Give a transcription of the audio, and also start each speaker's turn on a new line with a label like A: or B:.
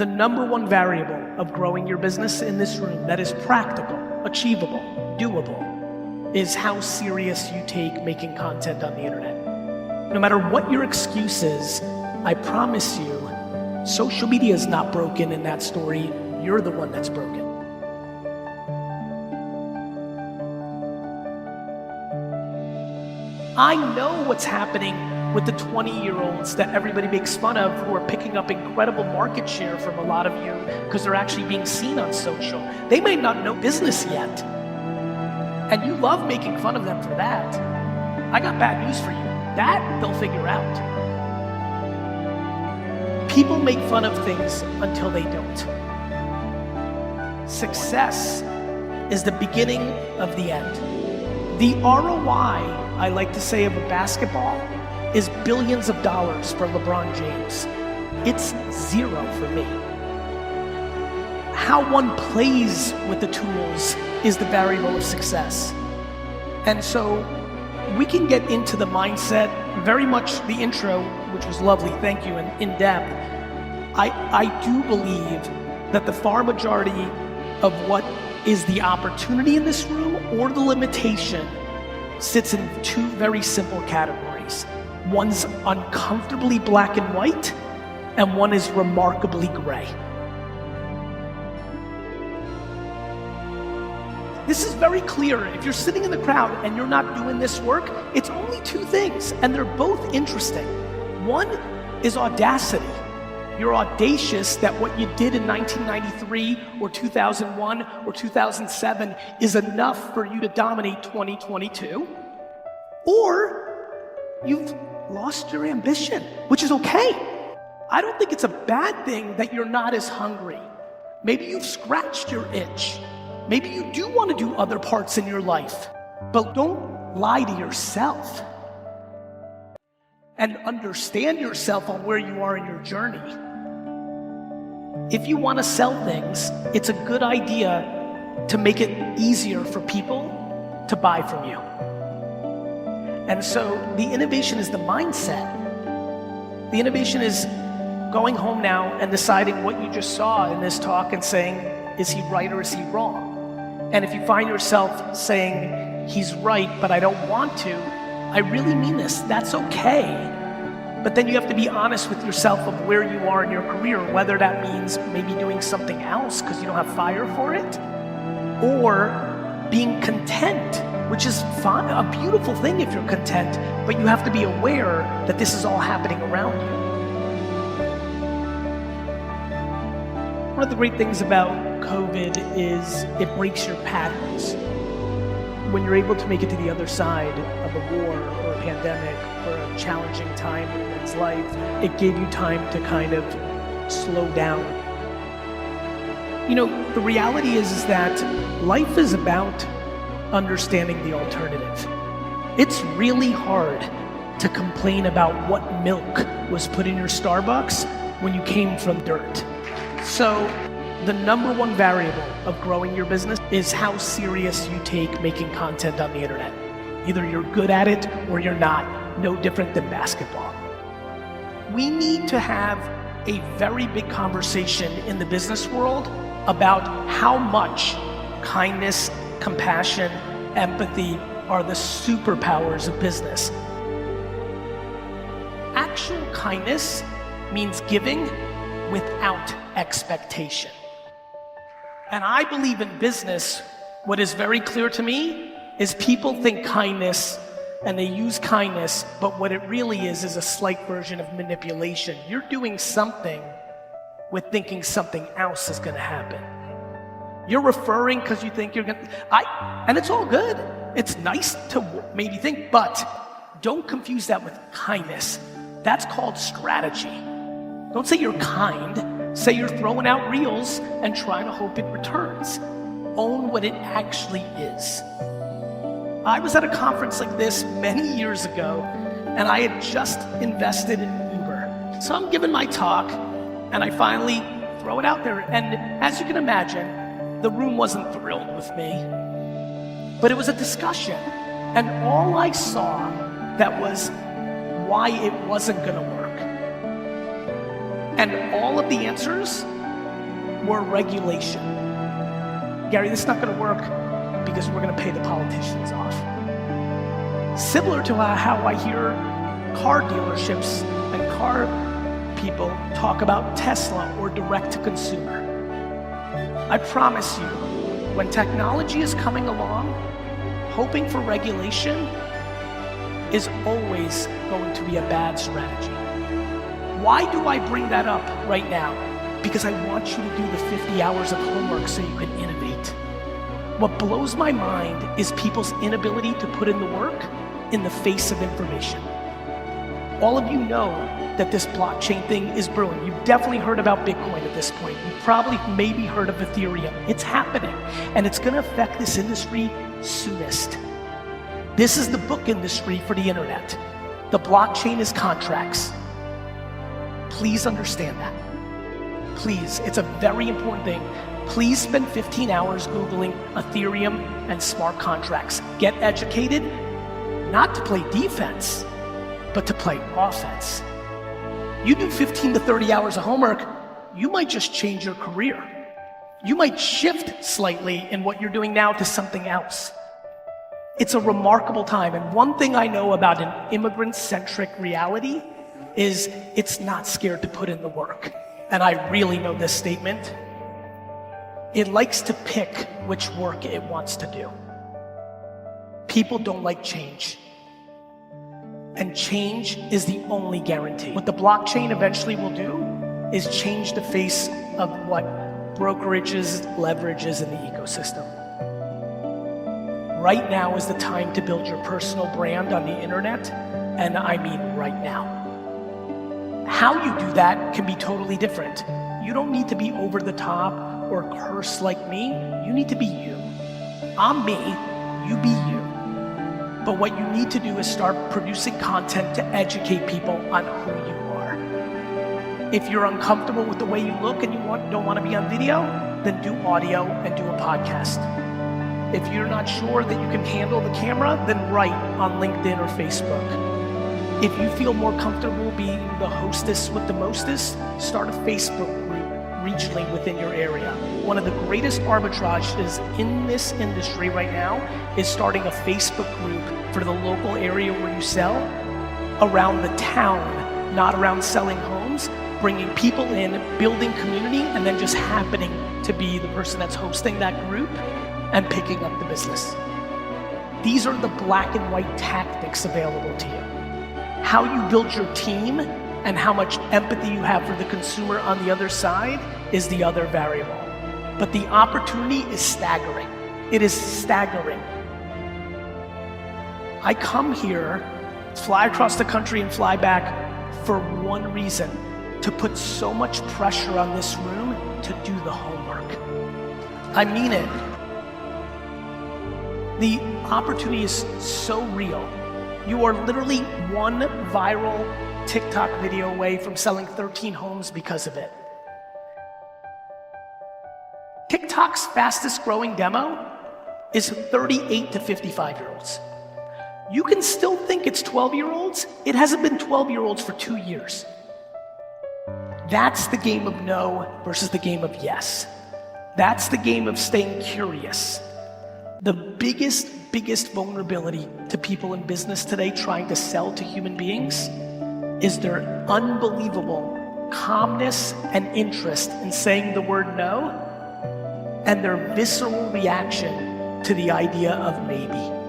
A: The number one variable of growing your business in this room that is practical, achievable, doable, is how serious you take making content on the internet. No matter what your excuse is, I promise you, social media is not broken in that story. You're the one that's broken. I know what's happening with the 20-year-olds that everybody makes fun of who are picking up incredible market share from a lot of you because they're actually being seen on social. They may not know business yet. And you love making fun of them for that. I got bad news for you. That they'll figure out. People make fun of things until they don't. Success is the beginning of the end. The ROI, I like to say, of a basketball is billions of dollars for LeBron James. It's zero for me. How one plays with the tools is the variable of success. And so we can get into the mindset, very much the intro, which was lovely, thank you, and in depth. I do believe that the far majority of what is the opportunity in this room or the limitation sits in two very simple categories. One's uncomfortably black and white, and one is remarkably gray. This is very clear. If you're sitting in the crowd and you're not doing this work, it's only two things, and they're both interesting. One is audacity. You're audacious that what you did in 1993 or 2001 or 2007 is enough for you to dominate 2022, or you've lost your ambition, which is okay. I don't think it's a bad thing that you're not as hungry. Maybe you've scratched your itch. Maybe you do want to do other parts in your life, but don't lie to yourself and understand yourself on where you are in your journey. If you want to sell things, it's a good idea to make it easier for people to buy from you. And so the innovation is the mindset. The innovation is going home now and deciding what you just saw in this talk and saying, is he right or is he wrong? And if you find yourself saying, he's right, but I don't want to, I really mean this, that's okay. But then you have to be honest with yourself of where you are in your career, whether that means maybe doing something else because you don't have fire for it, or being content, which is fine, a beautiful thing if you're content, but you have to be aware that this is all happening around you. One of the great things about COVID is it breaks your patterns. When you're able to make it to the other side of a war or a pandemic or a challenging time in one's life, it gave you time to kind of slow down. You know, the reality is that life is about understanding the alternative. It's really hard to complain about what milk was put in your Starbucks when you came from dirt. So the number one variable of growing your business is how serious you take making content on the internet. Either you're good at it or you're not, no different than basketball. We need to have a very big conversation in the business world about how much kindness, compassion, empathy are the superpowers of business. Actual kindness means giving without expectation. And I believe in business, what is very clear to me is people think kindness and they use kindness, but what it really is a slight version of manipulation. You're doing something with thinking something else is gonna happen. You're referring because you think you're gonna, and it's all good. It's nice to maybe think, but don't confuse that with kindness. That's called strategy. Don't say you're kind, say you're throwing out reels and trying to hope it returns. Own what it actually is. I was at a conference like this many years ago, and I had just invested in Uber. So I'm giving my talk, and I finally throw it out there. And as you can imagine, the room wasn't thrilled with me, but it was a discussion. And all I saw that was why it wasn't gonna work. And all of the answers more regulation. Gary, this is not gonna work because we're gonna pay the politicians off. Similar to how I hear car dealerships and car people talk about Tesla or direct to consumer. I promise you, when technology is coming along, hoping for regulation is always going to be a bad strategy. Why do I bring that up right now? Because I want you to do the 50 hours of homework so you can innovate. What blows my mind is people's inability to put in the work in the face of information. All of you know that this blockchain thing is brewing. You've definitely heard about Bitcoin at this point. You've probably maybe heard of Ethereum. It's happening, and it's gonna affect this industry soonest. This is the book industry for the internet. The blockchain is contracts. Please understand that. Please, it's a very important thing. Please spend 15 hours Googling Ethereum and smart contracts. Get educated, not to play defense, but to play offense. You do 15 to 30 hours of homework, you might just change your career. You might shift slightly in what you're doing now to something else. It's a remarkable time, and one thing I know about an immigrant-centric reality is it's not scared to put in the work. And I really know this statement. It likes to pick which work it wants to do. People don't like change. And change is the only guarantee. What the blockchain eventually will do is change the face of what brokerages, leverage is in the ecosystem. Right now is the time to build your personal brand on the internet, and I mean right now. How you do that can be totally different. You don't need to be over the top or curse like me. You need to be you. I'm me, you be you. But what you need to do is start producing content to educate people on who you are. If you're uncomfortable with the way you look and you don't want to be on video, then do audio and do a podcast. If you're not sure that you can handle the camera, then write on LinkedIn or Facebook. If you feel more comfortable being the hostess with the mostest, start a Facebook group regionally within your area. One of the greatest arbitrages in this industry right now is starting a Facebook group for the local area where you sell, around the town, not around selling homes, bringing people in, building community, and then just happening to be the person that's hosting that group and picking up the business. These are the black and white tactics available to you. How you build your team and how much empathy you have for the consumer on the other side is the other variable. But the opportunity is staggering. It is staggering. I come here, fly across the country and fly back for one reason, to put so much pressure on this room to do the homework. I mean it. The opportunity is so real. You are literally one viral TikTok video away from selling 13 homes because of it. TikTok's fastest growing demo is 38 to 55-year-olds. You can still think it's 12-year-olds. It hasn't been 12-year-olds for 2 years. That's the game of no versus the game of yes. That's the game of staying curious. The biggest vulnerability to people in business today trying to sell to human beings is their unbelievable calmness and interest in saying the word no, and their visceral reaction to the idea of maybe.